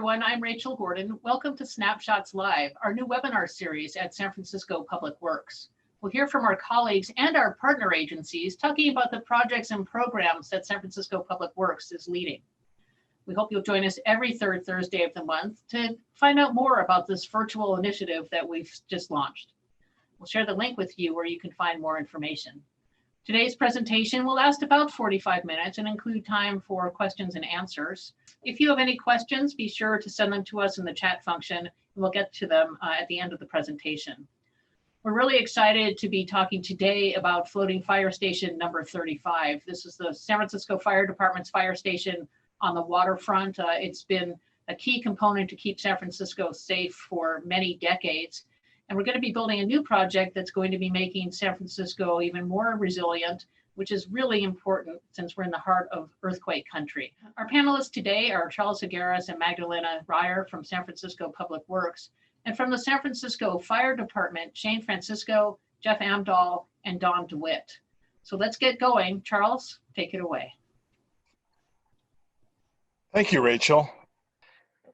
everyone. I'm Rachel Gordon. Welcome to Snapshots Live, our new webinar series at San Francisco Public Works. We'll hear from our colleagues and our partner agencies talking about the projects and programs that San Francisco Public Works is leading. We hope you'll join us every third Thursday of the month to find out more about this virtual initiative that we've just launched. We'll share the link with you where you can find more information. Today's presentation will last about 45 minutes and include time for questions and answers. If you have any questions, be sure to send them to us in the chat function, and we'll get to them at the end of the presentation. We're really excited to be talking today about floating fire station number 35. This is the San Francisco Fire Department's fire station on the waterfront. It's been a key component to keep San Francisco safe for many decades. And we're going to be building a new project that's going to be making San Francisco even more resilient, which is really important since we're in the heart of earthquake country. Our panelists today are Charles Higueras and Magdalena Ryor from San Francisco Public Works, and from the San Francisco Fire Department, Shane Francisco, Jeff Amdahl, and Don DeWitt. So let's get going. Charles, take it away. Thank you, Rachel.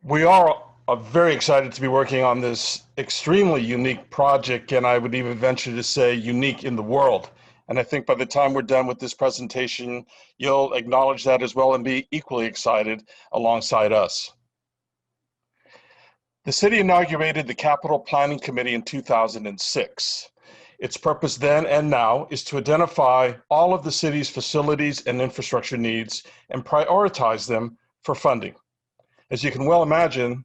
We are very excited to be working on this extremely unique project, and I would even venture to say unique in the world. And I think by the time we're done with this presentation, you'll acknowledge that as well and be equally excited alongside us. The city inaugurated the Capital Planning Committee in 2006. Its purpose then and now is to identify all of the city's facilities and infrastructure needs and prioritize them for funding. As you can well imagine,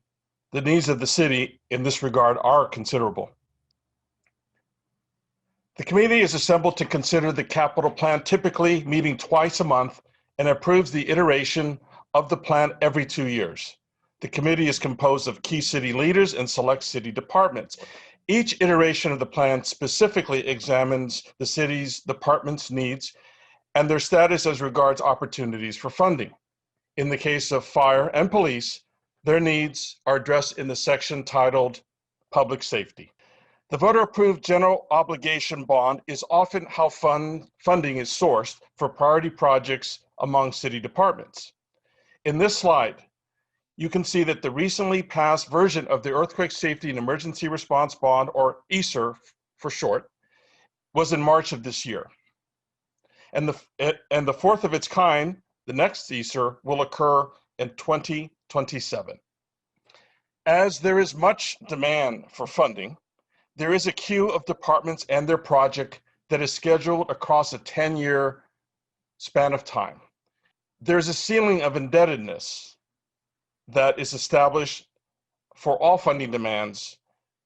the needs of the city in this regard are considerable. The committee is assembled to consider the capital plan, typically meeting twice a month, and approves the iteration of the plan every 2 years. The committee is composed of key city leaders and select city departments. Each iteration of the plan specifically examines the city's departments' needs and their status as regards opportunities for funding. In the case of fire and police, their needs are addressed in the section titled Public Safety. The voter-approved general obligation bond is often how funding is sourced for priority projects among city departments. In this slide, you can see that the recently passed version of the Earthquake Safety and Emergency Response Bond, or ESER for short, was in March of this year. And the fourth of its kind, the next ESER, will occur in 2027. As there is much demand for funding, there is a queue of departments and their project that is scheduled across a 10-year span of time. There's a ceiling of indebtedness that is established for all funding demands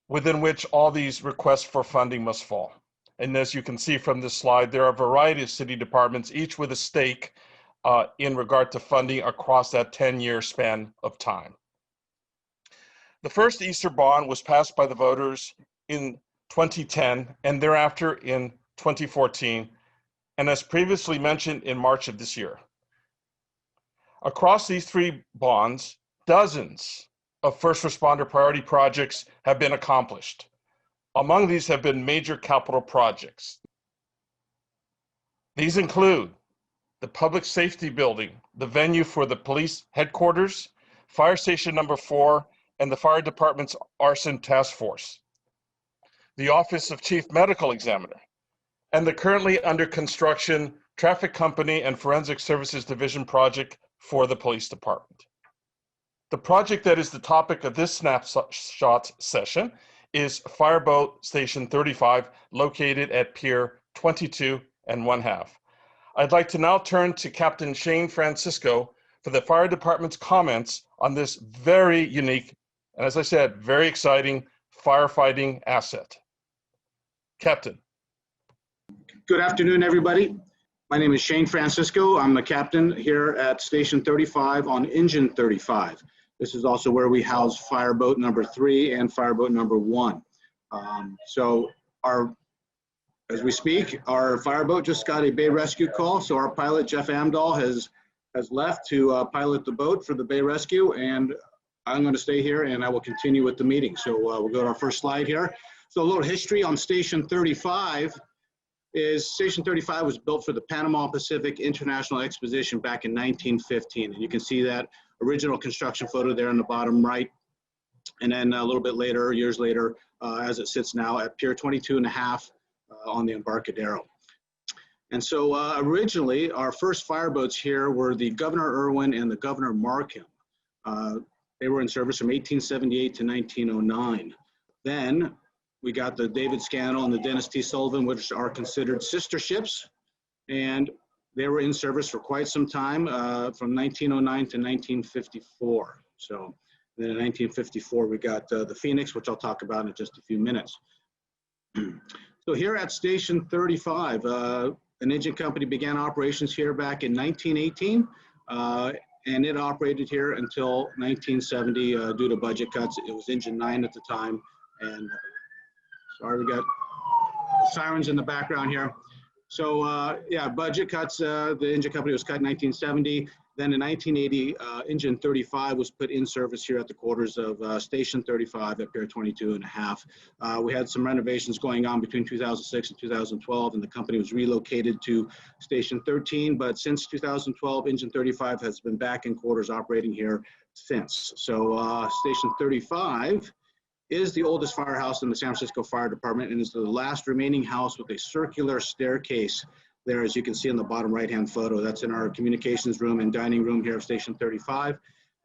within which all these requests for funding must fall. And as you can see from this slide, there are a variety of city departments, each with a stake in regard to funding across that 10-year span of time. The first ESER bond was passed by the voters in 2010 and thereafter in 2014, and as previously mentioned, in March of this year. Across these three bonds, dozens of first responder priority projects have been accomplished. Among these have been major capital projects. These include the Public Safety Building, the venue for the police headquarters, Fire Station number 4, and the Fire Department's Arson Task Force, the Office of Chief Medical Examiner, and the currently under construction Traffic Company and Forensic Services Division project for the Police Department. The project that is the topic of this Snapshots session is Fireboat Station 35, located at Pier 22 1/2. I'd like to now turn to Captain Shane Francisco for the Fire Department's comments on this very unique, and as I said, very exciting firefighting asset. Captain. Good afternoon, everybody. My name is Shane Francisco. I'm the captain here at Station 35 on Engine 35. This is also where we house Fireboat number 3 and Fireboat number 1. As we speak, our fireboat just got a bay rescue call, so our pilot, Jeff Amdahl, has left to pilot the boat for the bay rescue, and I'm going to stay here and I will continue with the meeting. So we'll go to our first slide here. So a little history on Station 35 is Station 35 was built for the Panama Pacific International Exposition back in 1915. And you can see that original construction photo there in the bottom right. And then a little bit later, years later, as it sits now at Pier 22.5 on the Embarcadero. And so originally, our first fireboats here were the Governor Irwin and the Governor Markham. They were in service from 1878 to 1909. Then we got the David Scannell and the Dennis T. Sullivan, which are considered sister ships. And they were in service for quite some time, from 1909 to 1954. So then in 1954, we got the Phoenix, which I'll talk about in just a few minutes. So here at Station 35, an engine company began operations here back in 1918, and it operated here until 1970 due to budget cuts. It was engine 9 at the time, and sorry, we got sirens in the background here. So yeah, budget cuts, the engine company was cut in 1970. Then in 1980, engine 35 was put in service here at the quarters of Station 35 at Pier 22.5. We had some renovations going on between 2006 and 2012, and the company was relocated to Station 13. But since 2012, engine 35 has been back in quarters operating here since. So Station 35 is the oldest firehouse in the San Francisco Fire Department and is the last remaining house with a circular staircase there, as you can see in the bottom right-hand photo. That's in our communications room and dining room here of Station 35.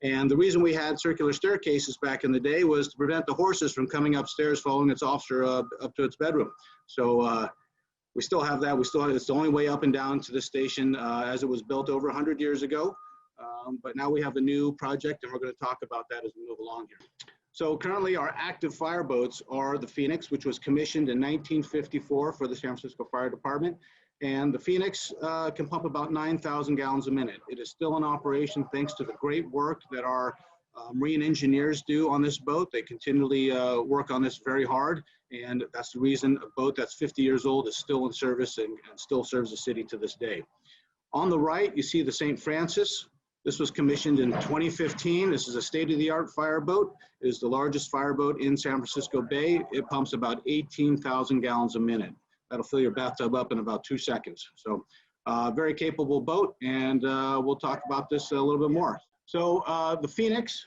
And the reason we had circular staircases back in the day was to prevent the horses from coming upstairs following its officer up to its bedroom. So we still have that. We still have, it's the only way up and down to the station as it was built over 100 years ago. But now we have a new project, and we're going to talk about that as we move along here. So currently our active fireboats are the Phoenix, which was commissioned in 1954 for the San Francisco Fire Department. And the Phoenix can pump about 9,000 gallons a minute. It is still in operation thanks to the great work that our marine engineers do on this boat. They continually work on this very hard, and that's the reason a boat that's 50 years old is still in service and still serves the city to this day. On the right, you see the St. Francis. This was commissioned in 2015. This is a state-of-the-art fireboat. It is the largest fireboat in San Francisco Bay. It pumps about 18,000 gallons a minute. That'll fill your bathtub up in about 2 seconds. So very capable boat, and we'll talk about this a little bit more. So the Phoenix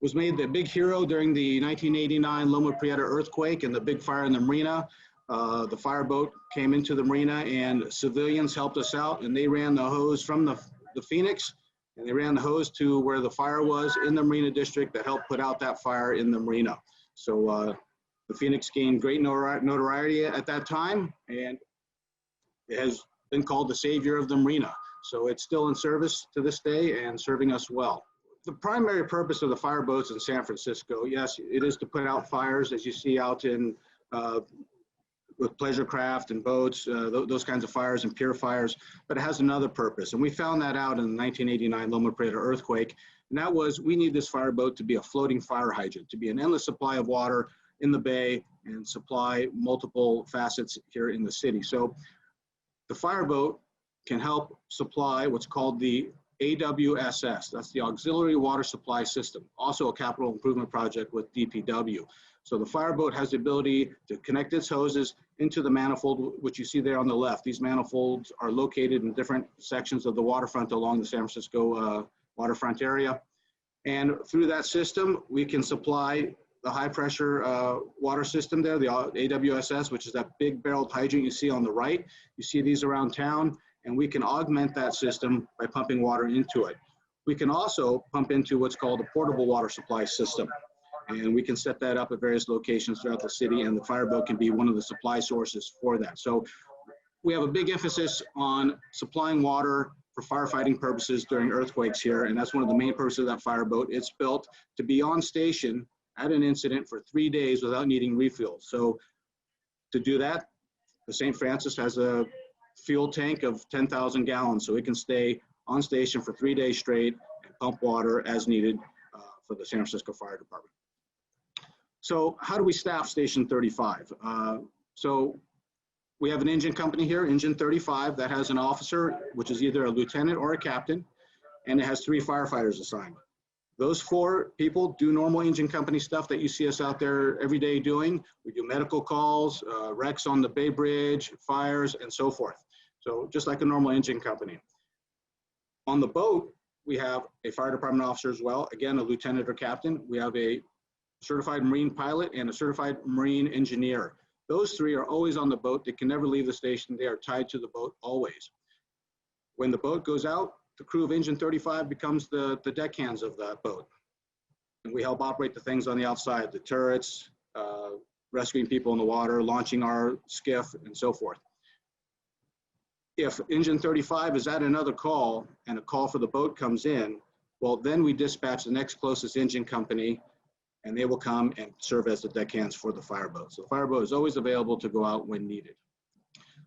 was made the big hero during the 1989 Loma Prieta earthquake and the big fire in the marina. The fireboat came into the marina, and civilians helped us out, and they ran the hose from the Phoenix, and they ran the hose to where the fire was in the Marina District that helped put out that fire in the marina. So the Phoenix gained great notoriety at that time, and it has been called the savior of the marina. So it's still in service to this day and serving us well. The primary purpose of the fireboats in San Francisco, yes, it is to put out fires, as you see out in with pleasure craft and boats, those kinds of fires and pier fires, but it has another purpose. And we found that out in the 1989 Loma Prieta earthquake. And that was, we need this fireboat to be a floating fire hydrant, to be an endless supply of water in the bay and supply multiple facets here in the city. So the fireboat can help supply what's called the AWSS. That's the Auxiliary Water Supply System, also a capital improvement project with DPW. So the fireboat has the ability to connect its hoses into the manifold, which you see there on the left. These manifolds are located in different sections of the waterfront along the San Francisco waterfront area. And through that system, we can supply the high pressure water system there, the AWSS, which is that big barreled hydrant you see on the right. You see these around town, and we can augment that system by pumping water into it. We can also pump into what's called a portable water supply system. And we can set that up at various locations throughout the city, and the fireboat can be one of the supply sources for that. So we have a big emphasis on supplying water for firefighting purposes during earthquakes here, and that's one of the main purposes of that fireboat. It's built to be on station at an incident for 3 days without needing refuel. So to do that, the St. Francis has a fuel tank of 10,000 gallons, so it can stay on station for 3 days straight and pump water as needed for the San Francisco Fire Department. So how do we staff Station 35? So we have an engine company here, Engine 35, that has an officer, which is either a lieutenant or a captain, and it has 3 firefighters assigned. Those 4 people do normal engine company stuff that you see us out there every day doing. We do medical calls, wrecks on the Bay Bridge, fires, and so forth. So just like a normal engine company. On the boat, we have a fire department officer as well, again, a lieutenant or captain. We have a certified marine pilot and a certified marine engineer. Those three are always on the boat. They can never leave the station. They are tied to the boat always. When the boat goes out, the crew of Engine 35 becomes the deckhands of that boat. And we help operate the things on the outside, the turrets, rescuing people in the water, launching our skiff, and so forth. If Engine 35 is at another call and a call for the boat comes in, well, then we dispatch the next closest engine company, and they will come and serve as the deckhands for the fireboat. So the fireboat is always available to go out when needed.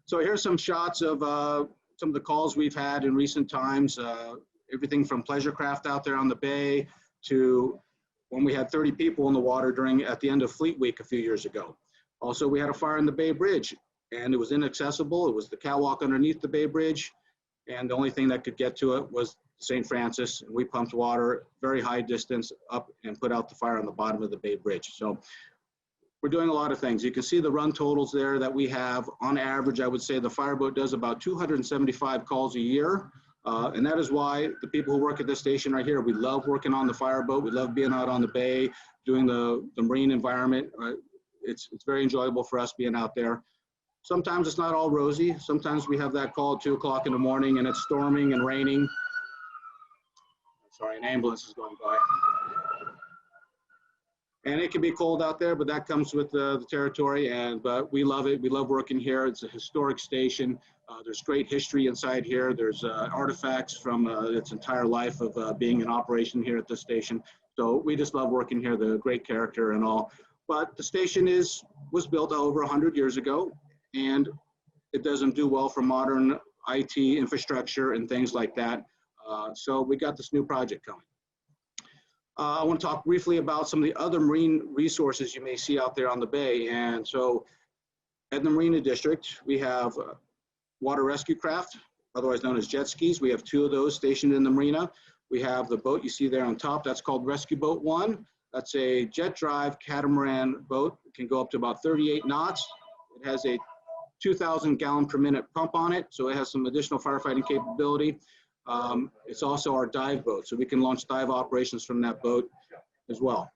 So here's some shots of some of the calls we've had in recent times, everything from pleasure craft out there on the bay to when we had 30 people in the water at the end of Fleet Week a few years ago. Also, we had a fire in the Bay Bridge, and it was inaccessible. It was the catwalk underneath the Bay Bridge, and the only thing that could get to it was St. Francis, and we pumped water very high distance up and put out the fire on the bottom of the Bay Bridge. So we're doing a lot of things. You can see the run totals there that we have. On average, I would say the fireboat does about 275 calls a year. And that is why the people who work at this station right here, we love working on the fireboat. We love being out on the bay, doing the marine environment. It's very enjoyable for us being out there. Sometimes it's not all rosy. Sometimes we have that call at 2 o'clock in the morning and it's storming and raining. Sorry, an ambulance is going by. And it can be cold out there, but that comes with the territory. But we love it. We love working here. It's a historic station. There's great history inside here. There's artifacts from its entire life of being in operation here at the station. So we just love working here, the great character and all. But the station was built over 100 years ago, and it doesn't do well for modern IT infrastructure and things like that. So we got this new project coming. I want to talk briefly about some of the other marine resources you may see out there on the bay. And so at the Marina District, we have water rescue craft, otherwise known as jet skis. We have 2 of those stationed in the marina. We have the boat you see there on top. That's called Rescue Boat 1. That's a jet drive catamaran boat. It can go up to about 38 knots. It has a 2,000 gallon per minute pump on it, so it has some additional firefighting capability. It's also our dive boat, so we can launch dive operations from that boat as well.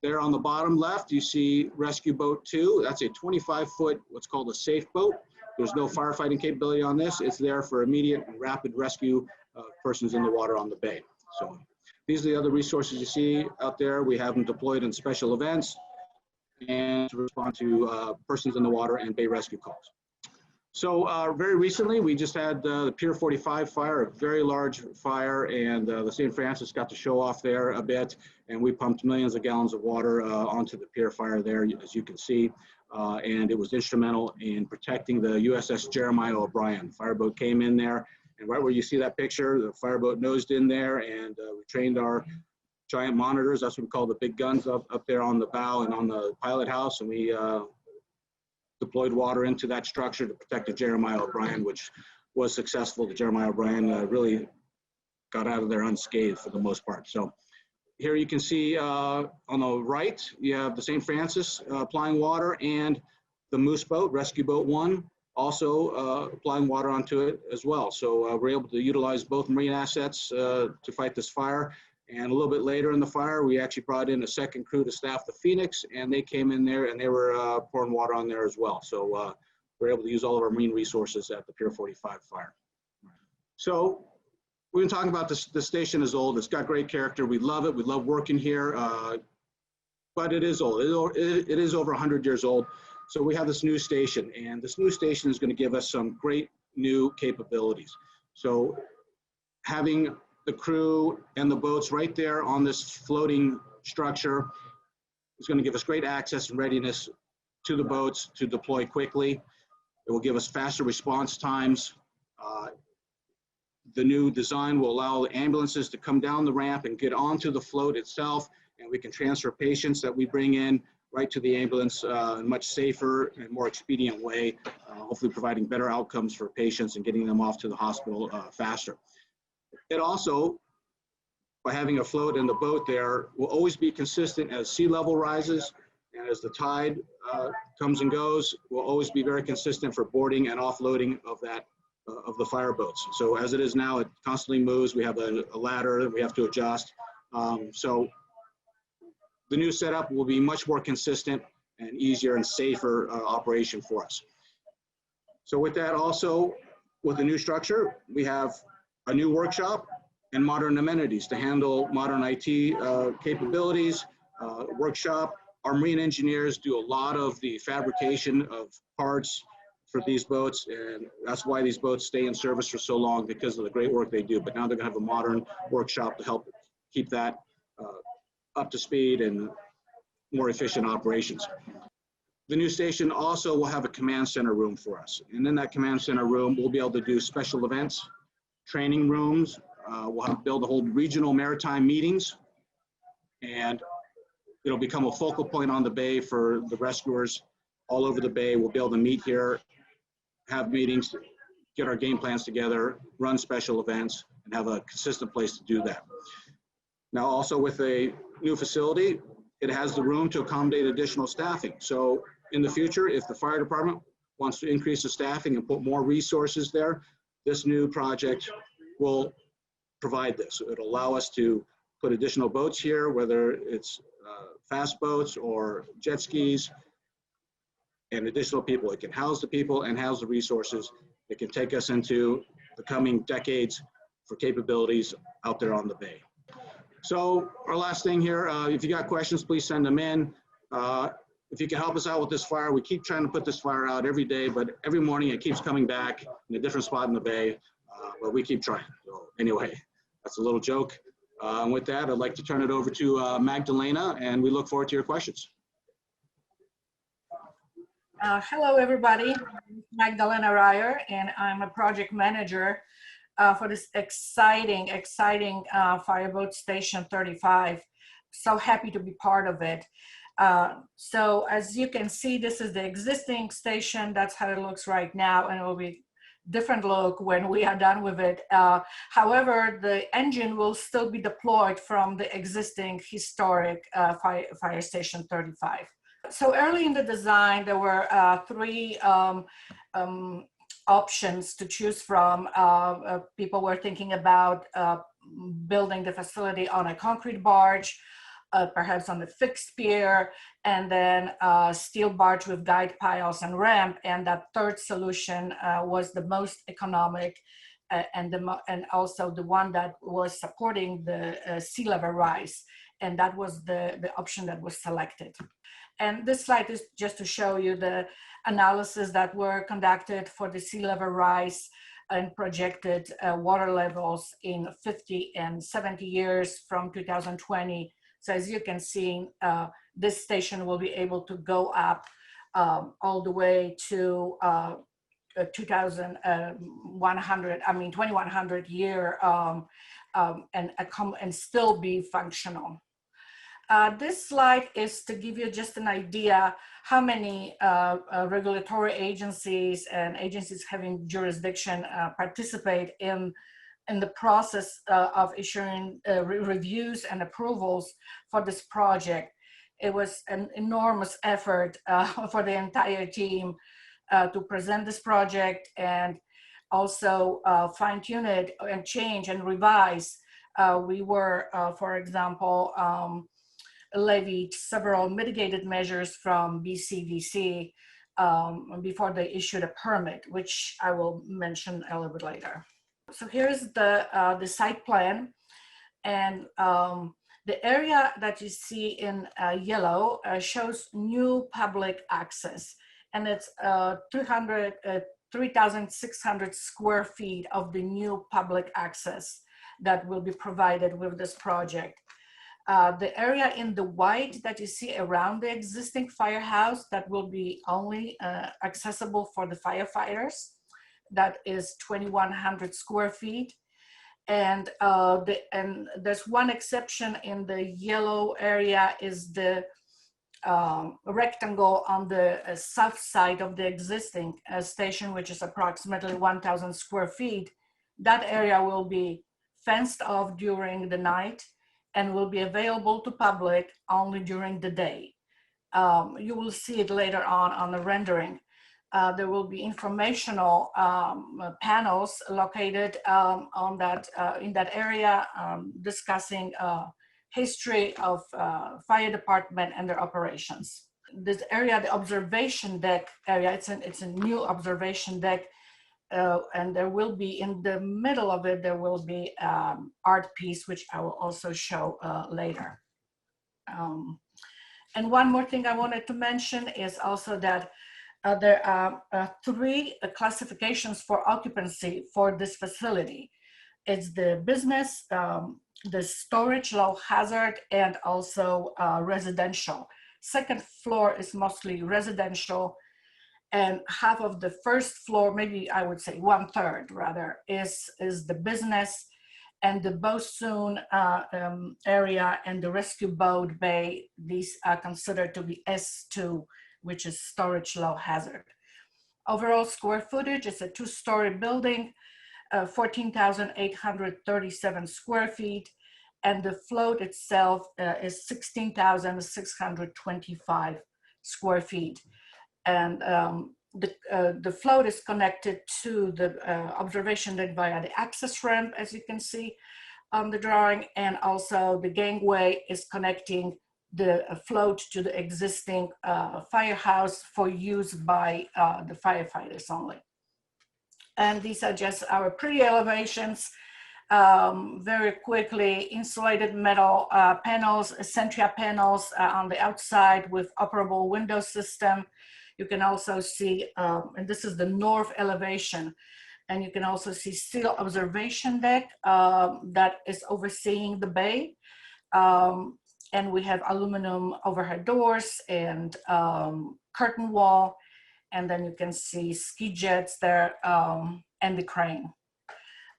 There on the bottom left, you see Rescue Boat 2. That's a 25-foot, what's called a safe boat. There's no firefighting capability on this. It's there for immediate and rapid rescue of persons in the water on the bay. So these are the other resources you see out there. We have them deployed in special events and to respond to persons in the water and bay rescue calls. So very recently, we just had the Pier 45 fire, a very large fire, and the St. Francis got to show off there a bit, and we pumped millions of gallons of water onto the pier fire there, as you can see, and it was instrumental in protecting the USS Jeremiah O'Brien. Fireboat came in there, and right where you see that picture, the fireboat nosed in there, and we trained our giant monitors, that's what we call the big guns up there on the bow and on the pilot house, and we deployed water into that structure to protect the Jeremiah O'Brien, which was successful. The Jeremiah O'Brien really got out of there unscathed for the most part. So here you can see on the right, you have the St. Francis applying water, and the Moose Boat, Rescue Boat 1, also applying water onto it as well. So we're able to utilize both marine assets to fight this fire. And a little bit later in the fire, we actually brought in a second crew to staff the Phoenix, and they came in there and they were pouring water on there as well. So we're able to use all of our marine resources at the Pier 45 fire. So we've been talking about this. The station is old. It's got great character. We love it. We love working here, but it is old. It is over 100 years old. So we have this new station, and this new station is going to give us some great new capabilities. So having the crew and the boats right there on this floating structure is going to give us great access and readiness to the boats to deploy quickly. It will give us faster response times. The new design will allow the ambulances to come down the ramp and get onto the float itself, and we can transfer patients that we bring in right to the ambulance in a much safer and more expedient way, hopefully providing better outcomes for patients and getting them off to the hospital faster. It also, by having a float in the boat there, will always be consistent as sea level rises and as the tide comes and goes, will always be very consistent for boarding and offloading of of the fire boats. So as it is now, it constantly moves. We have a ladder that we have to adjust. So the new setup will be much more consistent and easier and safer operation for us. So with that, also with the new structure, we have a new workshop and modern amenities to handle modern IT capabilities, workshop. Our marine engineers do a lot of the fabrication of parts for these boats, and that's why these boats stay in service for so long, because of the great work they do. But now they're gonna have a modern workshop to help keep that up to speed and more efficient operations. The new station also will have a command center room for us. And in that command center room, we'll be able to do special events, training rooms. We'll have to be able to hold regional maritime meetings, and it'll become a focal point on the bay for the rescuers all over the bay. We'll be able to meet here, have meetings, get our game plans together, run special events, and have a consistent place to do that. Now, also with a new facility, it has the room to accommodate additional staffing. So in the future, if the fire department wants to increase the staffing and put more resources there, this new project will provide this. It'll allow us to put additional boats here, whether it's fast boats or jet skis, and additional people. It can house the people and house the resources. It can take us into the coming decades for capabilities out there on the bay. So our last thing here, if you got questions, please send them in. If you can help us out with this fire, we keep trying to put this fire out every day, but every morning it keeps coming back in a different spot in the bay, but we keep trying. So anyway, that's a little joke. And with that, I'd like to turn it over to Magdalena, and we look forward to your questions. Hello, everybody. I'm Magdalena Ryor, and I'm a project manager for this exciting Fireboat Station 35. So happy to be part of it. So as you can see, this is the existing station. That's how it looks right now, and it will be different look when we are done with it. However, the engine will still be deployed from the existing historic Fire Station 35. So early in the design, there were three options to choose from. People were thinking about building the facility on a concrete barge, perhaps on a fixed pier, and then a steel barge with guide piles and ramp. And that third solution was the most economic and also the one that was supporting the sea level rise. And that was the option that was selected. And this slide is just to show you the analysis that were conducted for the sea level rise and projected water levels in 50 and 70 years from 2020. So as you can see, this station will be able to go up all the way to 2100 year and still be functional. This slide is to give you just an idea how many regulatory agencies and agencies having jurisdiction participate in the process of issuing reviews and approvals for this project. It was an enormous effort for the entire team to present this project and also fine tune it and change and revise. We were, for example, levied several mitigated measures from BCDC before they issued a permit, which I will mention a little bit later. So here's the site plan, and the area that you see in yellow shows new public access, and it's 3,600 square feet of the new public access that will be provided with this project. The area in the white that you see around the existing firehouse that will be only accessible for the firefighters, that is 2,100 square feet. And there's one exception in the yellow area is the rectangle on the south side of the existing station, which is approximately 1,000 square feet. That area will be fenced off during the night and will be available to public only during the day. You will see it later on the rendering. There will be informational panels located on that in that area, discussing history of fire department and their operations. This area, the observation deck area, it's a new observation deck, and there will be in the middle of it, there will be art piece, which I will also show later. And one more thing I wanted to mention is also that there are 3 classifications for occupancy for this facility. It's the business, the storage, low hazard, and also residential. Second floor is mostly residential, and half of the first floor, maybe I would say 1/3 rather, is the business, and the Bosun area and the rescue boat bay, these are considered to be S2, which is storage low hazard. Overall square footage is a 2-story building, 14,837 square feet, and the float itself is 16,625 square feet. And the float is connected to the observation deck via the access ramp, as you can see on the drawing, and also the gangway is connecting the float to the existing firehouse for use by the firefighters only. And these are just our pretty elevations. Very quickly, insulated metal panels, Centria panels on the outside with operable window system. You can also see, and this is the north elevation, and you can also see steel observation deck that is overseeing the bay. And we have aluminum overhead doors and curtain wall. And then you can see ski jets there and the crane.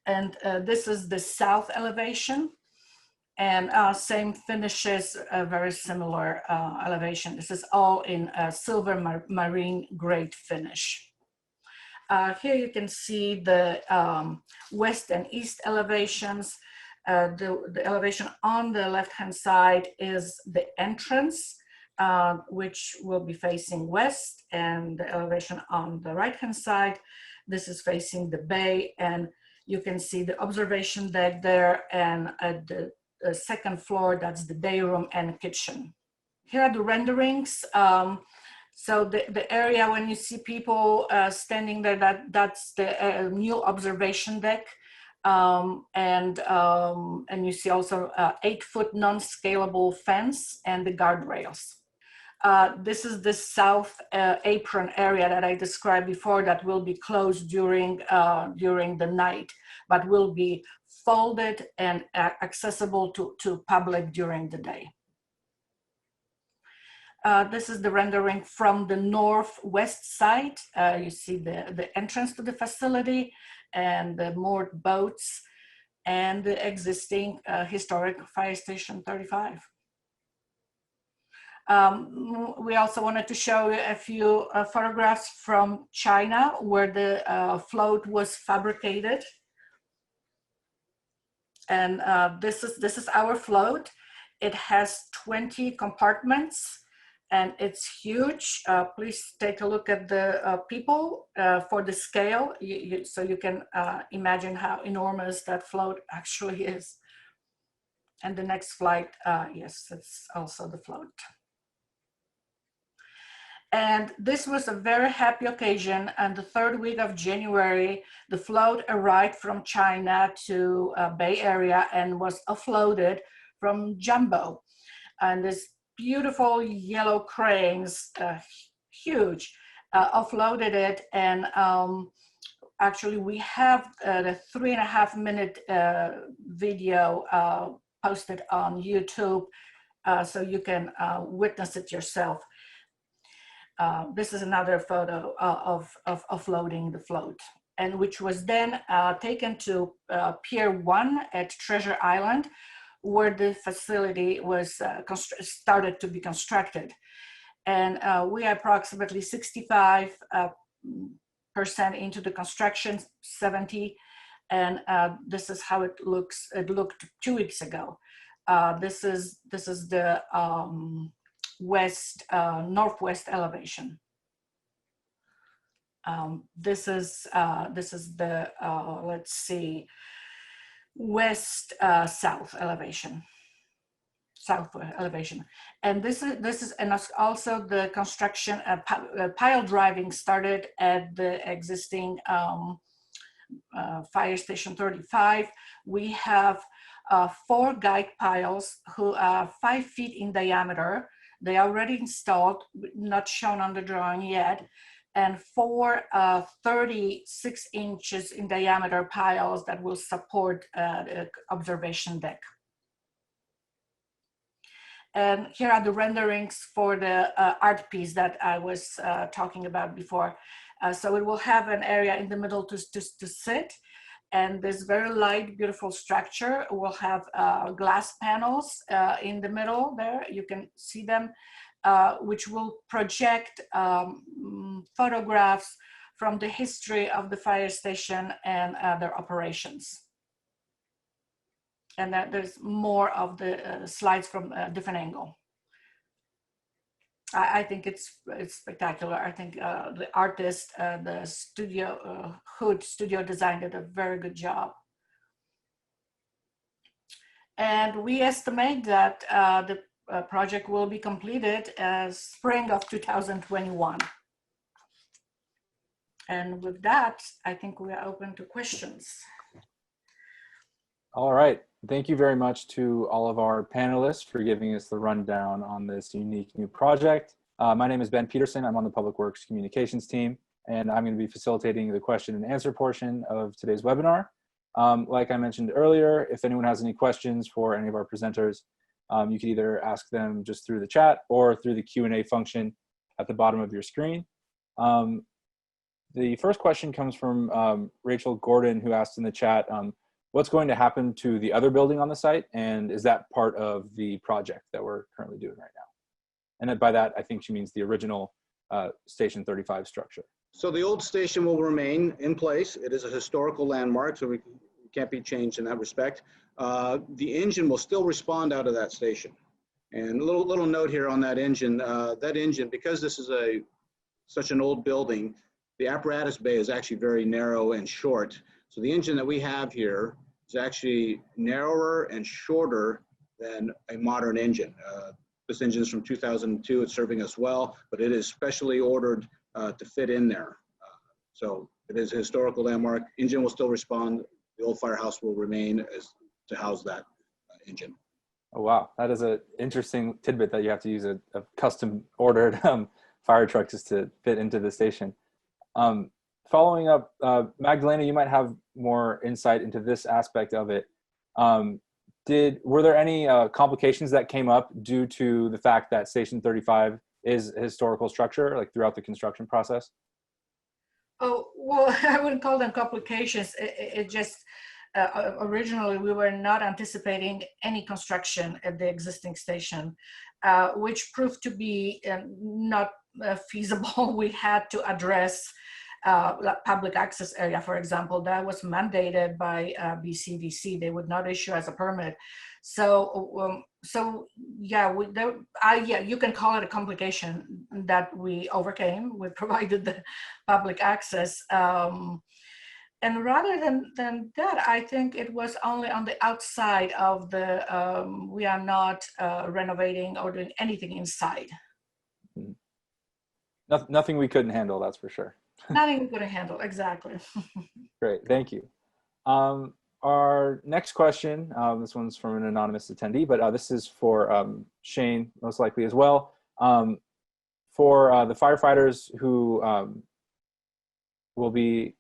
And this is the south elevation, and same finishes, very similar elevation. This is all in silver marine grade finish. Here you can see the west and east elevations. The elevation on the left-hand side is the entrance, which will be facing west, and the elevation on the right-hand side, this is facing the bay, and you can see the observation deck there, and at the second floor, that's the day room and kitchen. Here are the renderings. So the area, when you see people standing there, that's the new observation deck. And you see also 8-foot non-scalable fence and the guardrails. This is the south apron area that I described before that will be closed during the night, but will be folded and accessible to public during the day. This is the rendering from the northwest side. You see the entrance to the facility and the moored boats and the existing historic Fire Station 35. We also wanted to show you a few photographs from China where the float was fabricated. And this is our float. It has 20 compartments and it's huge. Please take a look at the people for the scale, so you can imagine how enormous that float actually is. And the next flight, yes, that's also the float. And this was a very happy occasion. And the 3rd week of January, the float arrived from China to Bay Area and was offloaded from Jumbo. And this beautiful yellow cranes, huge, offloaded it. And actually we have the 3.5-minute video posted on YouTube, so you can witness it yourself. This is another photo of offloading the float, and which was then taken to Pier 1 at Treasure Island, where the facility was started to be constructed. And we are approximately 65% into the construction, 70, and this is how it looks. It looked 2 weeks ago. This is the northwest elevation. This is the let's see, west south elevation, and this is and also the construction pile driving started at the existing fire station 35. We have 4 guide piles who are 5 feet in diameter. They are already installed, not shown on the drawing yet, and 4 36 inches in diameter piles that will support the observation deck. And here are the renderings for the art piece that I was talking about before. So it will have an area in the middle to sit, and this very light, beautiful structure will have glass panels in the middle there. You can see them, which will project photographs from the history of the fire station and their operations. And there's more of the slides from a different angle. I think it's spectacular. I think the artist, the studio, Hood Studio Design did a very good job. And we estimate that the project will be completed as spring of 2021. And with that, I think we are open to questions. All right. Thank you very much to all of our panelists for giving us the rundown on this unique new project. My name is Ben Peterson. I'm on the Public Works Communications team, and I'm going to be facilitating the question and answer portion of today's webinar. Like I mentioned earlier, if anyone has any questions for any of our presenters, you can either ask them just through the chat or through the Q&A function at the bottom of your screen. The first question comes from Rachel Gordon, who asked in the chat, what's going to happen to the other building on the site, and is that part of the project that we're currently doing right now? And by that, I think she means the original Station 35 structure. So the old station will remain in place. It is a historical landmark, so we can't be changed in that respect. The engine will still respond out of that station. And a little note here on that engine, because this is such an old building, the apparatus bay is actually very narrow and short. So the engine that we have here is actually narrower and shorter than a modern engine. This engine is from 2002. It's serving us well, but it is specially ordered to fit in there. So it is a historical landmark. Engine will still respond. The old firehouse will remain as to house that engine. Oh, wow. That is an interesting tidbit that you have to use a custom ordered fire truck just to fit into the station. Following up, Magdalena, you might have more insight into this aspect of it. Were there any complications that came up due to the fact that Station 35 is a historical structure, like throughout the construction process? Oh, well, I wouldn't call them complications. It just, originally we were not anticipating any construction at the existing station, which proved to be not feasible. We had to address public access area, for example, that was mandated by BCDC. They would not issue as a permit. So, yeah, you can call it a complication that we overcame. We provided the public access. And rather than that, I think it was only on the outside of the, we are not renovating or doing anything inside. Nothing we couldn't handle, that's for sure. Nothing we couldn't handle, exactly. Great, thank you. Our next question, this one's from an anonymous attendee, but this is for Shane, most likely as well. For the firefighters who will be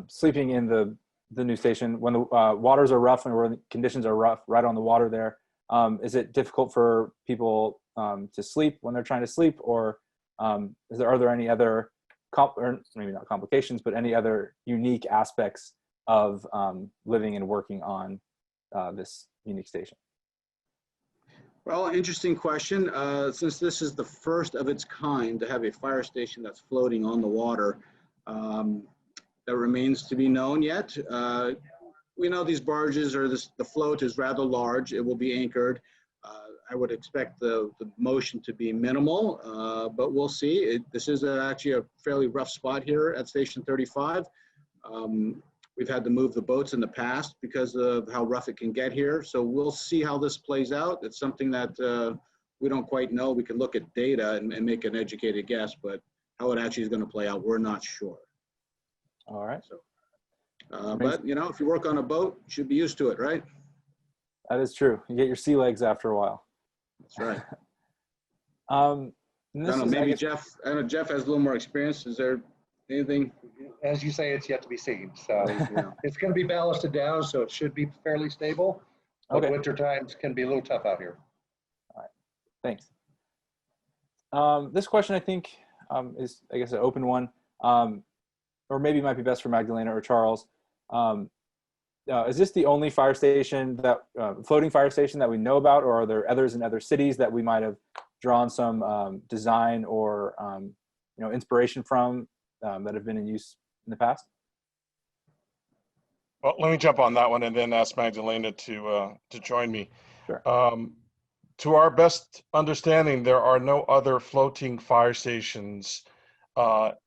sleeping in the new station, when the waters are rough and when the conditions are rough right on the water there, is it difficult for people to sleep when they're trying to sleep, or are there any other, or maybe not complications, but any other unique aspects of living and working on this unique station? Well, interesting question. Since this is the first of its kind to have a fire station that's floating on the water, that remains to be known yet. We know these barges, or the float is rather large. It will be anchored. I would expect the motion to be minimal, but we'll see. This is actually a fairly rough spot here at Station 35. We've had to move the boats in the past because of how rough it can get here. So we'll see how this plays out. It's something that we don't quite know. We can look at data and make an educated guess, but how it actually is going to play out, we're not sure. All right. So, but you know, if you work on a boat, you should be used to it, right? That is true. You get your sea legs after a while. That's right. I don't know, maybe Jeff, I know Jeff has a little more experience. Is there anything? As you say, it's yet to be seen. So Yeah. it's going to be ballasted down, so it should be fairly stable. But Okay. winter times can be a little tough out here. All right. Thanks. This question, I think, is, I guess, an open one, or maybe it might be best for Magdalena or Charles. Is this the only fire station that, floating fire station that we know about, or are there others in other cities that we might have drawn some design or you know, inspiration from that have been in use in the past? Well, let me jump on that one and then ask Magdalena to join me. Sure. To our best understanding, there are no other floating fire stations,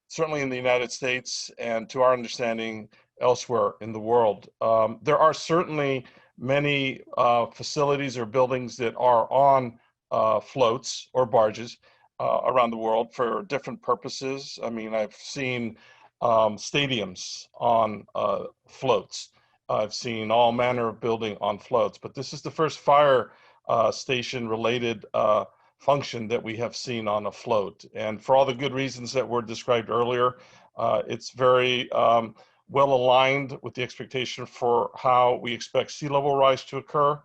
certainly in the United States, and to our understanding, elsewhere in the world. There are certainly many facilities or buildings that are on floats or barges around the world for different purposes. I mean, I've seen stadiums on floats. I've seen all manner of building on floats, but this is the first fire station related function that we have seen on a float. And for all the good reasons that were described earlier, it's very well aligned with the expectation for how we expect sea level rise to occur.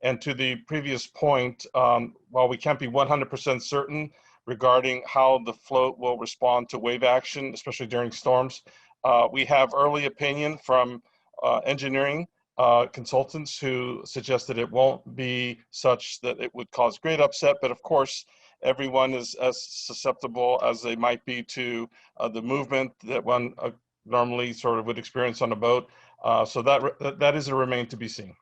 And to the previous point, while we can't be 100% certain regarding how the float will respond to wave action, especially during storms, we have early opinion from engineering consultants who suggested it won't be such that it would cause great upset, but of course, everyone is as susceptible as they might be to the movement that one normally sort of would experience on a boat. So that is a remain to be seen.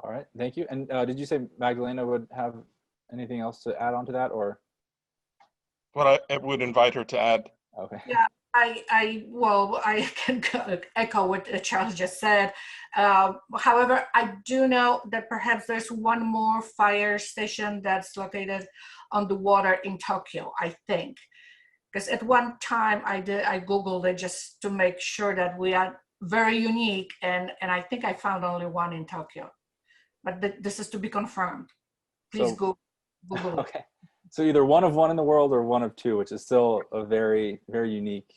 All right, thank you. And did you say Magdalena would have anything else to add on to that, or? What I would invite her to add. Okay. Yeah, well, I can echo what Charles just said. However, I do know that perhaps there's one more fire station that's located on the water in Tokyo, I think. Because at one time I Googled it just to make sure that we are very unique, and I think I found only one in Tokyo. But this is to be confirmed. Please Google it. Okay. So either one of one in the world or one of two, which is still a very, very unique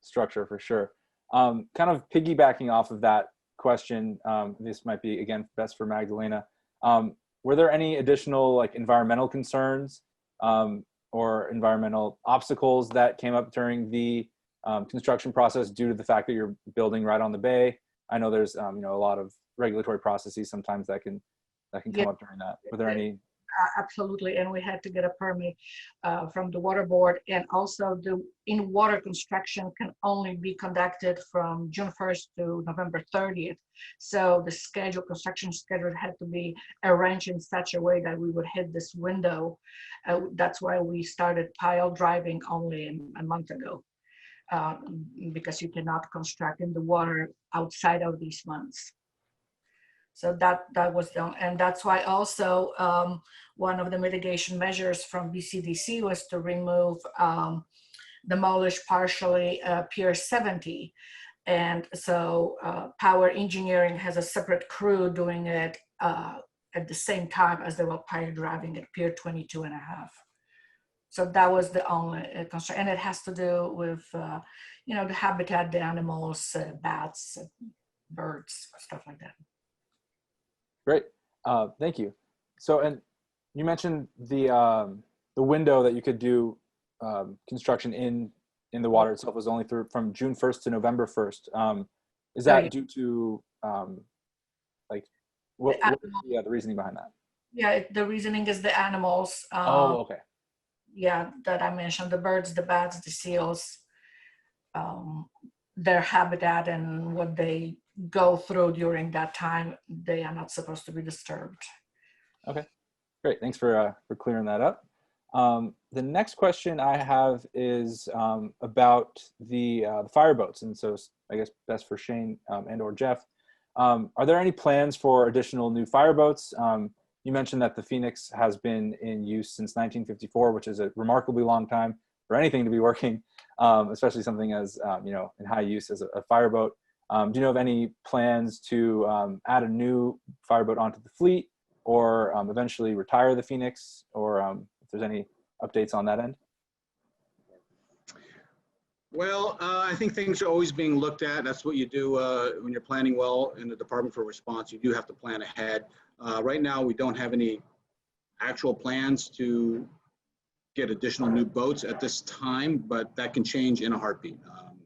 structure for sure. Kind of piggybacking off of that question, this might be, again, best for Magdalena. Were there any additional like environmental concerns or environmental obstacles that came up during the construction process due to the fact that you're building right on the bay? I know there's you know, a lot of regulatory processes sometimes that can come up during that. Were there any? Absolutely, and we had to get a permit from the water board, and also the in-water construction can only be conducted from June 1st to November 30th. So the construction schedule had to be arranged in such a way that we would hit this window. That's why we started pile driving only a month ago, because you cannot construct in the water outside of these months. So that was done, and that's why also one of the mitigation measures from BCDC was to remove, demolish partially Pier 70, and so Power Engineering has a separate crew doing it at the same time as they were pile driving at Pier 22 and a half. So that was the only concern, and it has to do with you know, the habitat, the animals, bats, birds, stuff like that. Great, thank you. So, and you mentioned the window that you could do construction in the water itself was only from June 1st to November 1st. Is that due to like what is the reasoning behind that? Yeah, the reasoning is the animals. Oh, okay. Yeah, that I mentioned, the birds, the bats, the seals, their habitat and what they go through during that time. They are not supposed to be disturbed. Okay, great. Thanks for clearing that up. The next question I have is about the fireboats, and so I guess best for Shane and or Jeff. Are there any plans for additional new fireboats? You mentioned that the Phoenix has been in use since 1954, which is a remarkably long time for anything to be working, especially something as in high use as a fireboat. Do you know of any plans to add a new fireboat onto the fleet, or eventually retire the Phoenix, or if there's any updates on that end? Well, I think things are always being looked at. That's what you do when you're planning well in the Department for Response. You do have to plan ahead. Right now, we don't have any actual plans to get additional new boats at this time, but that can change in a heartbeat.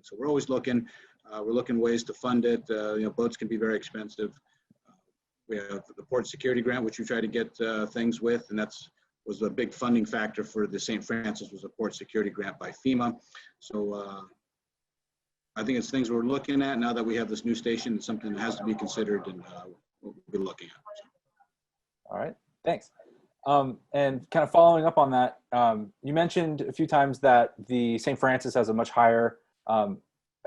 So we're always looking. We're looking ways to fund it. Boats can be very expensive. We have the Port Security Grant, which we try to get things with, and was a big funding factor for the St. Francis, was a Port Security Grant by FEMA. So I think it's things we're looking at now that we have this new station. It's something that has to be considered, and we'll be looking at. All right, thanks. And kind of following up on that, you mentioned a few times that the St. Francis has a much higher, I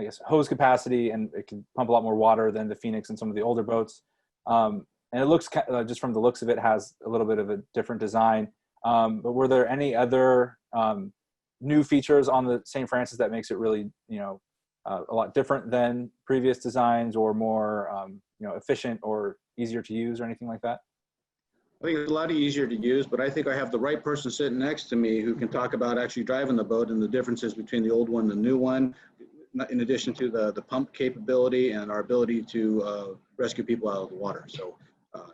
guess, hose capacity, and it can pump a lot more water than the Phoenix and some of the older boats. And it looks, just from the looks of it, has a little bit of a different design. But were there any other new features on the St. Francis that makes it really, a lot different than previous designs, or more, efficient or easier to use, or anything like that? I think it's a lot easier to use, but I think I have the right person sitting next to me who can talk about actually driving the boat and the differences between the old one and the new one, in addition to the pump capability and our ability to rescue people out of the water. So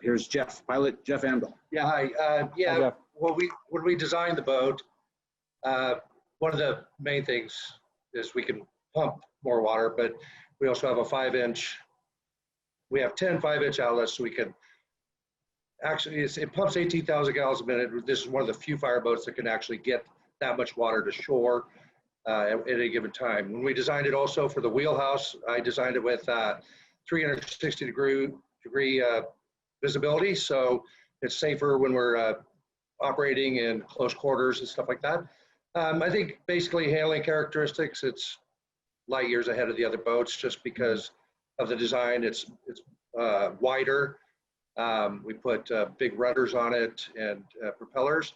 here's Jeff, pilot Jeff Amdahl. Yeah, hi. Hi, Jeff. When we designed the boat, one of the main things is we can pump more water, but we also have a 5-inch. We have 10 5-inch outlets, so we can actually, it pumps 18,000 gallons a minute. This is one of the few fireboats that can actually get that much water to shore at any given time. When we designed it also for the wheelhouse, I designed it with 360 degree visibility, so it's safer when we're operating in close quarters and stuff like that. I think basically handling characteristics, it's light years ahead of the other boats just because of the design. It's wider. We put big rudders on it and propellers.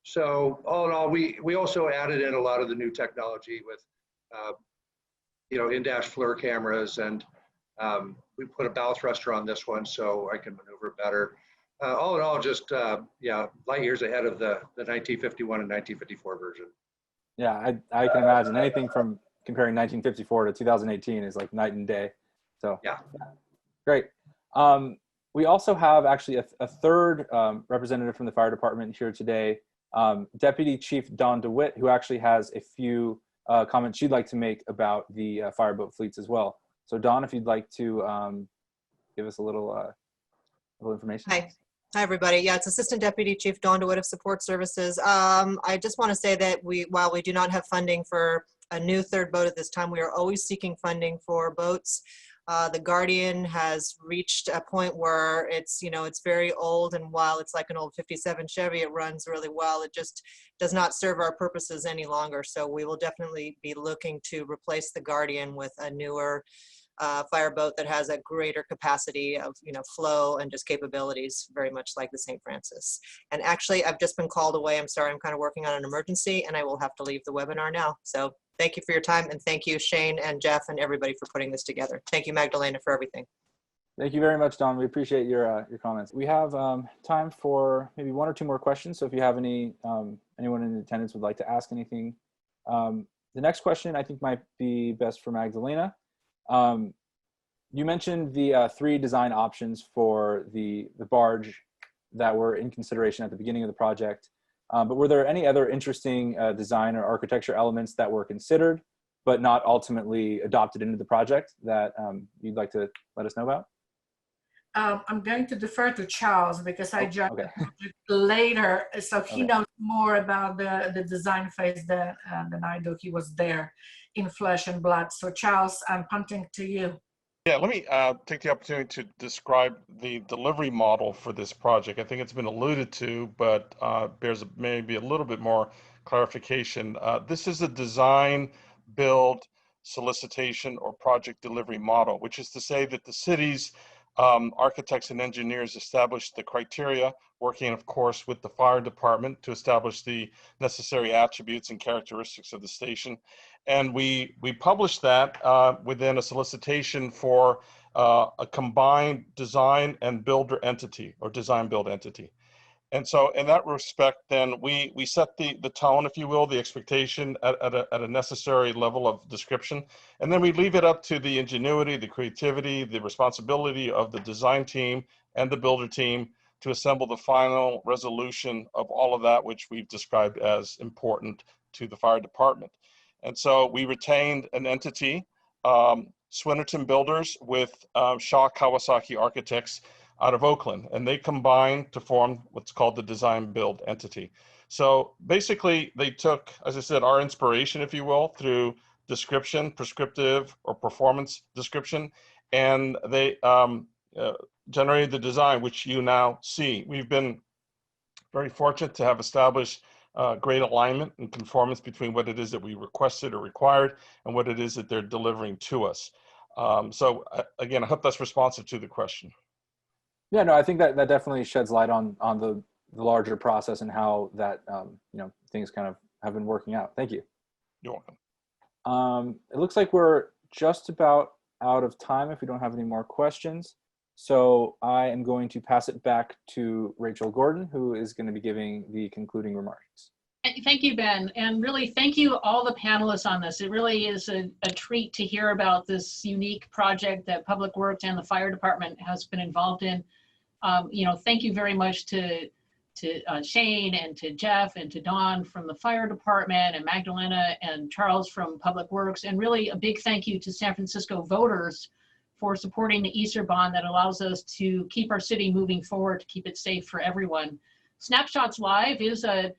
So all in all, we also added in a lot of the new technology with, in-dash FLIR cameras, and we put a bow thruster on this one so I can maneuver better. All in all, just light years ahead of the 1951 and 1954 version. Yeah, I can imagine anything from comparing 1954 to 2018 is like night and day. So yeah, great. We also have actually a third representative from the fire department here today, Deputy Chief Dawn DeWitt, who actually has a few comments she'd like to make about the fireboat fleets as well. So Dawn, if you'd like to give us a little information. Hi, everybody. Yeah, it's Assistant Deputy Chief Dawn DeWitt of Support Services. I just want to say that while we do not have funding for a new third boat at this time, we are always seeking funding for boats. The Guardian has reached a point where it's very old, and while it's like an old 57 Chevy, it runs really well. It just does not serve our purposes any longer. So we will definitely be looking to replace the Guardian with a newer fireboat that has a greater capacity of flow and just capabilities, very much like the St. Francis. And actually, I've just been called away. I'm sorry, I'm kind of working on an emergency, and I will have to leave the webinar now. So thank you for your time, and thank you, Shane and Jeff and everybody, for putting this together. Thank you, Magdalena, for everything. Thank you very much, Dawn. We appreciate your comments. We have time for maybe one or two more questions. So if you have anyone in attendance would like to ask anything. The next question I think might be best for Magdalena. You mentioned the 3 design options for the barge that were in consideration at the beginning of the project. But were there any other interesting design or architecture elements that were considered but not ultimately adopted into the project that you'd like to let us know about? I'm going to defer to Charles because I joined the project later, so he knows more about the design phase than I do. He was there in flesh and blood. So Charles, I'm punting to you. Yeah, let me take the opportunity to describe the delivery model for this project. I think it's been alluded to, but bears maybe a little bit more clarification. This is a design, build, solicitation, or project delivery model, which is to say that the city's architects and engineers establish the criteria, working, of course, with the fire department to establish the necessary attributes and characteristics of the station. And we publish that within a solicitation for a combined design and builder entity, or design build entity. And so in that respect, then we set the tone, if you will, the expectation at a necessary level of description. And then we leave it up to the ingenuity, the creativity, the responsibility of the design team and the builder team to assemble the final resolution of all of that, which we've described as important to the fire department. And so we retained an entity, Swinnerton Builders, with Shaw Kawasaki Architects out of Oakland, and they combined to form what's called the design build entity. So basically they took, as I said, our inspiration, if you will, through description, prescriptive or performance description, and they generated the design, which you now see. We've been very fortunate to have established great alignment and conformance between what it is that we requested or required and what it is that they're delivering to us. So again, I hope that's responsive to the question. Yeah, no, I think that definitely sheds light on the larger process and how that things kind of have been working out. Thank you. You're welcome. It looks like we're just about out of time if we don't have any more questions. So I am going to pass it back to Rachel Gordon, who is going to be giving the concluding remarks. Thank you, Ben. And really, thank you all the panelists on this. It really is a treat to hear about this unique project that Public Works and the fire department has been involved in. Thank you very much to Shane and to Jeff and to Dawn from the fire department, and Magdalena and Charles from Public Works. And really a big thank you to San Francisco voters for supporting the ESER bond that allows us to keep our city moving forward, to keep it safe for everyone. Snapshots Live is a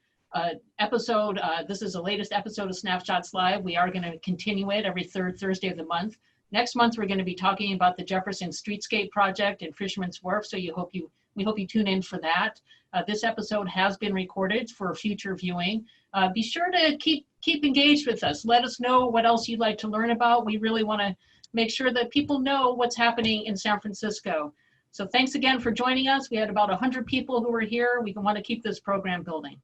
episode. This is the latest episode of Snapshots Live. We are going to continue it every third Thursday of the month. Next month, we're going to be talking about the Jefferson Streetscape project in Fisherman's Wharf, so we hope you tune in for that. This episode has been recorded for future viewing. Be sure to keep engaged with us. Let us know what else you'd like to learn about. We really want to make sure that people know what's happening in San Francisco. So thanks again for joining us. We had about 100 people who were here. We want to keep this program building.